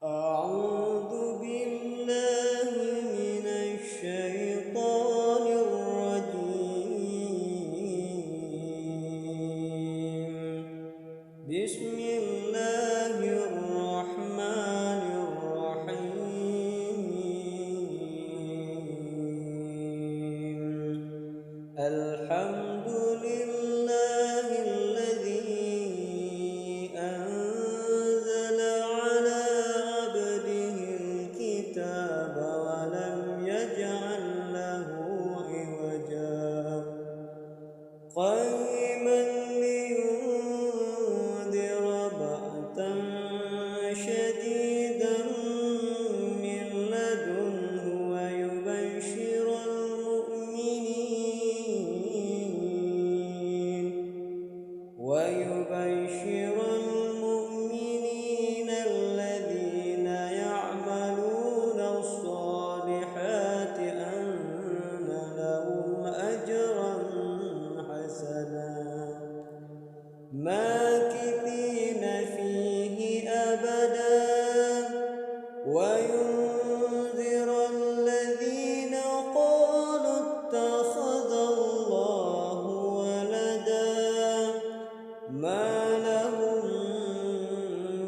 أعوذ بالله من الشيطان الرجيم. بسم الله الرحمن الرحيم. الحمد لله الذي أنزل على عبده الكتاب ولم يجعل له عوجا قيما لينذر بأسا شديدا من لدنه ويبشر المؤمنين الذين يعملون الصالحات أن لهم أجرا حسنا ماكثين فيه أبدا وينذر الذين قالوا اتخذ الله ولدا ما لهم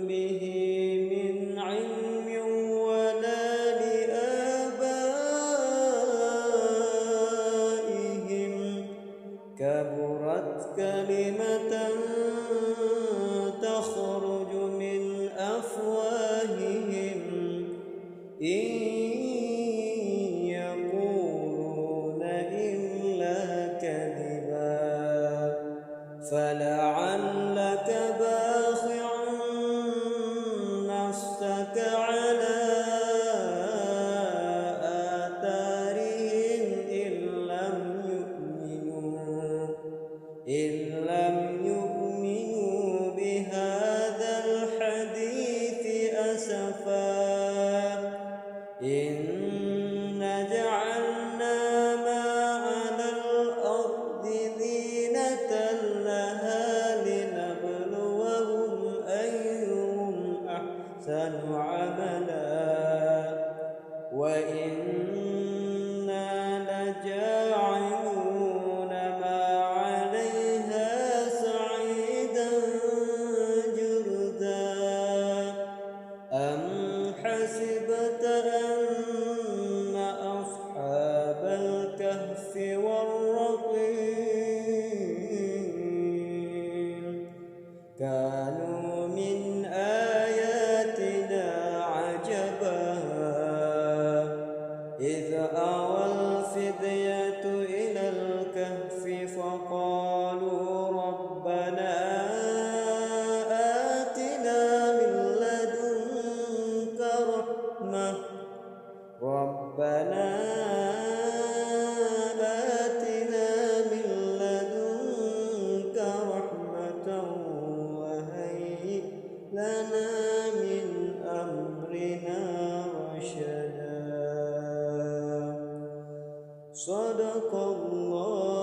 به من علم ولا لآبائهم كبرت كلمة تخرج من أفواههم إن يقولون إلا كذبا فلعلك باخع نفسك على آثارهم إن لم يؤمنوا بهذا الحديث أسفا إنا جعلنا ما على الأرض زينة لها لنبلوهم أيهم أحسن عملا وإنا لجاعلون ما عليها صعيدا جرذا أم حسبت أن أصحاب الكهف والرقيم كانوا من آياتنا عجبا إذ أوى الفتية إلى الكهف فقالوا ربنا آتنا من لدنك رحمة وهيئ لنا من أمرنا رشدا صدق الله